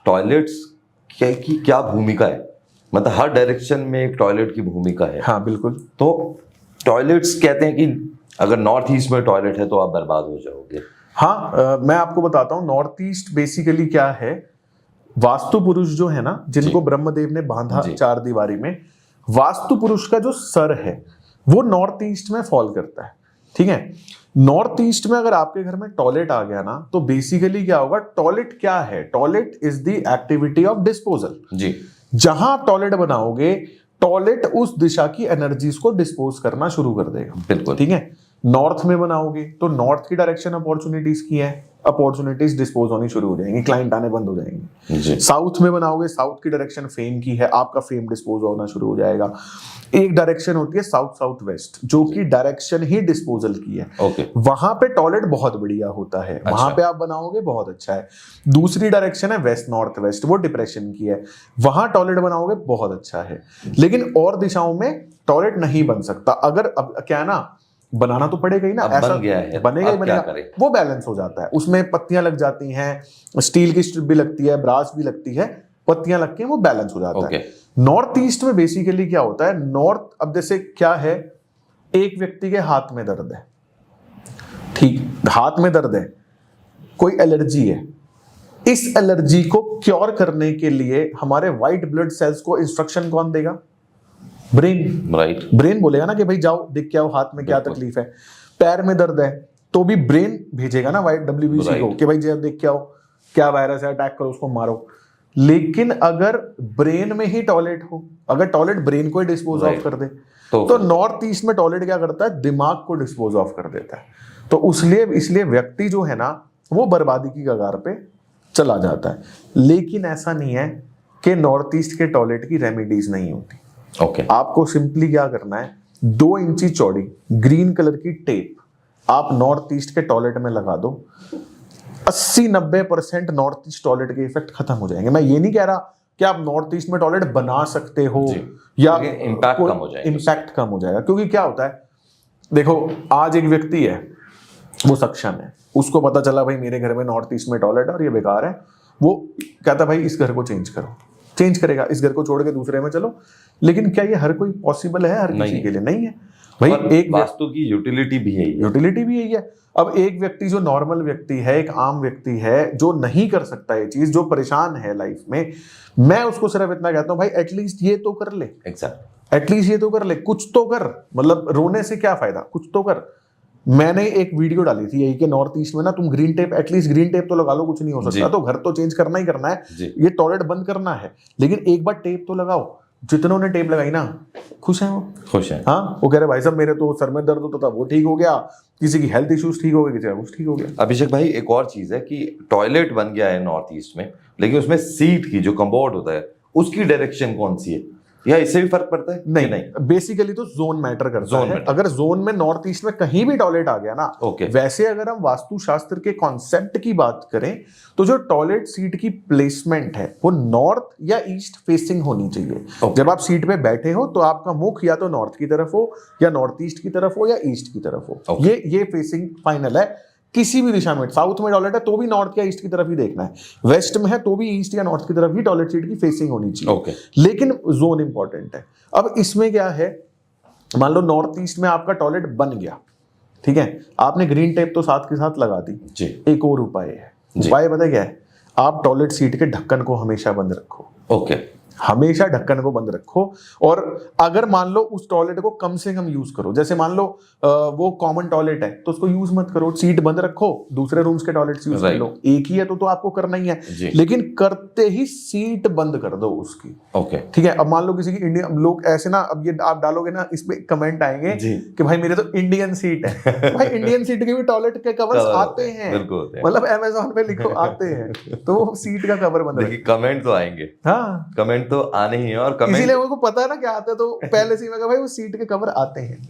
Toilets की क्या भूमिका है, मतलब हर डायरेक्शन में एक टॉयलेट की भूमिका है। हाँ बिल्कुल। तो टॉयलेट्स कहते हैं कि अगर नॉर्थ ईस्ट में टॉयलेट है तो आप बर्बाद हो जाओगे। हाँ मैं आपको बताता हूँ नॉर्थ ईस्ट बेसिकली क्या है। वास्तु पुरुष जो है ना, जिनको ब्रह्मदेव ने बांधा चार दीवारी में, वास्तु पुरुष का जो सर है वो नॉर्थ ईस्ट में फॉल करता है। ठीक है, नॉर्थ ईस्ट में अगर आपके घर में टॉयलेट आ गया ना, तो बेसिकली क्या होगा, टॉयलेट क्या है, toilet is the activity of disposal जी। जहां आप टॉयलेट बनाओगे, टॉयलेट उस दिशा की एनर्जीज को डिस्पोज करना शुरू कर देगा। बिल्कुल ठीक है। नॉर्थ में बनाओगे तो नॉर्थ की डायरेक्शन अपॉर्चुनिटीज की है, अपॉर्चुनिटीज डिस्पोज होनी शुरू हो जाएंगी, क्लाइंट आने बंद हो जाएंगे। साउथ में बनाओगे, साउथ की डायरेक्शन फेम की है, आपका फेम डिस्पोज होना शुरू हो जाएगा। एक डायरेक्शन होती है साउथ साउथ वेस्ट, जो कि डायरेक्शन ही डिस्पोजल की है। वहां पे टॉयलेट बहुत बढ़िया होता है, वहां पे आप बनाओगे बहुत अच्छा है। दूसरी डायरेक्शन है वेस्ट नॉर्थ वेस्ट, वो डिप्रेशन की है, वहां टॉयलेट बनाओगे बहुत अच्छा है। लेकिन और दिशाओं में टॉयलेट नहीं बन सकता। अगर अब क्या ना, बनाना तो पड़ेगा ही ना, ऐसा बन गया है, बनेगा ही बनेगा, वो बैलेंस हो जाता है। उसमें पत्तियां लग जाती हैं, स्टील की स्ट्रिप भी लगती है, ब्रास भी लगती है, पत्तियां लग के वो बैलेंस हो जाता है। नॉर्थ ईस्ट में बेसिकली क्या होता है, नॉर्थ, अब जैसे क्या है, एक व्यक्ति के हाथ में दर्द है, ठीक, हाथ में दर्द है, कोई एलर्जी है, इस एलर्जी को क्योर करने के लिए हमारे व्हाइट ब्लड सेल्स को इंस्ट्रक्शन कौन देगा, ब्रेन। राइट, ब्रेन बोलेगा ना कि भाई जाओ देख के आओ हाथ में क्या तकलीफ है। पैर में दर्द है तो भी ब्रेन भेजेगा ना वाइट WBC को कि भाई जाओ देख के आओ क्या वायरस है, अटैक करो उसको, मारो। लेकिन अगर ब्रेन में ही टॉयलेट हो, अगर टॉयलेट ब्रेन को ही डिस्पोज ऑफ कर दे, तो नॉर्थ ईस्ट में टॉयलेट क्या करता है, दिमाग को डिस्पोज ऑफ कर देता है। तो इसलिए व्यक्ति जो है ना, वो बर्बादी की कगार पे चला जाता है। लेकिन ऐसा नहीं है कि नॉर्थ ईस्ट के टॉयलेट की रेमेडीज नहीं होती। आपको सिंपली क्या करना है, 2 इंची चौड़ी ग्रीन कलर की टेप आप नॉर्थ ईस्ट के टॉयलेट में लगा दो, 80-90% नॉर्थ ईस्ट टॉयलेट के इफेक्ट खत्म हो जाएंगे। मैं ये नहीं कह रहा कि आप नॉर्थ ईस्ट में टॉयलेट बना सकते हो या इम्पैक्ट कम हो जाएगा, क्योंकि क्या होता है, देखो आज एक व्यक्ति है, वो सक्षम है, उसको पता चला भाई मेरे घर में नॉर्थ ईस्ट में टॉयलेट है और ये बेकार है, वो कहता भाई इस घर को चेंज करो, चेंज करेगा, इस घर को छोड़ के दूसरे में चलो। लेकिन क्या ये हर कोई पॉसिबल है, हर किसी के लिए नहीं है भाई। एक वास्तु की यूटिलिटी भी यही है। अब एक व्यक्ति जो नॉर्मल व्यक्ति है, एक आम व्यक्ति है, जो नहीं कर सकता ये चीज, जो परेशान है लाइफ में, मैं उसको सिर्फ इतना कहता हूं भाई एटलीस्ट ये तो कर ले, एटलीस्ट ये तो कर ले, कुछ तो कर, मतलब रोने से क्या फायदा, कुछ तो कर। मैंने एक वीडियो डाली थी यही कि नॉर्थ ईस्ट में ना तुम green tape, at least green tape तो लगा लो, कुछ नहीं हो सकता, तो घर तो चेंज करना ही करना है, ये टॉयलेट बंद करना है, लेकिन एक बार टेप तो लगाओ। जितनों ने टेप लगाई ना, खुश हैं, वो खुश हैं। हाँ, वो कह रहे भाई साहब मेरे तो सर में दर्द होता था वो ठीक हो गया, किसी की हेल्थ इश्यूज ठीक हो गए, किसी का कुछ ठीक हो गया। अभिषेक भाई, एक और चीज है कि टॉयलेट बन गया है नॉर्थ ईस्ट में, लेकिन उसमें सीट की जो कम्बोर्ड होता है उसकी डायरेक्शन कौन सी है, या इससे भी फर्क पड़ता है? नहीं, बेसिकली तो जोन मैटर करता है। अगर जोन में नॉर्थ ईस्ट में कहीं भी टॉयलेट आ गया ना, वैसे अगर हम वास्तुशास्त्र के कॉन्सेप्ट की बात करें तो जो टॉयलेट सीट की प्लेसमेंट है वो नॉर्थ या ईस्ट फेसिंग होनी चाहिए। जब आप सीट पे बैठे हो तो आपका मुख या तो नॉर्थ की तरफ हो, या नॉर्थ ईस्ट की तरफ हो, या ईस्ट की तरफ हो। ये फेसिंग फाइनल है। किसी भी दिशा में, साउथ में टॉयलेट है तो भी नॉर्थ या ईस्ट की तरफ ही देखना है, वेस्ट में है तो भी ईस्ट या नॉर्थ की तरफ ही टॉयलेट सीट की फेसिंग होनी चाहिए। लेकिन जोन इंपॉर्टेंट है। अब इसमें क्या है, मान लो नॉर्थ ईस्ट में आपका टॉयलेट बन गया, ठीक है, आपने ग्रीन टेप तो साथ के साथ लगा दी जी। एक और उपाय है, उपाय पता क्या है, आप टॉयलेट सीट के ढक्कन को हमेशा बंद रखो। हमेशा ढक्कन को बंद रखो। और अगर मान लो उस टॉयलेट को कम से कम यूज करो, जैसे मान लो वो कॉमन टॉयलेट है तो उसको यूज मत करो, सीट बंद रखो, दूसरे रूम्स के टॉयलेट्स यूज कर लो। एक ही है तो आपको करना ही है, लेकिन करते ही सीट बंद कर दो उसकी। ठीक है। अब मान लो किसी की इंडियन, लोग ऐसे ना, अब ये आप डालोगे ना, इस पे कमेंट आएंगे कि भाई मेरे तो इंडियन सीट है। भाई इंडियन सीट के भी टॉयलेट के कवर्स आते हैं, मतलब अमेज़न पे लिखो आते हैं, तो सीट का कवर बंद रखो। कमेंट तो आएंगे, हाँ कमेंट तो आने ही है। और इसीलिए उनको पता है ना क्या आता है, तो पहले से ही मैं कहा भाई वो सीट के कवर आते हैं।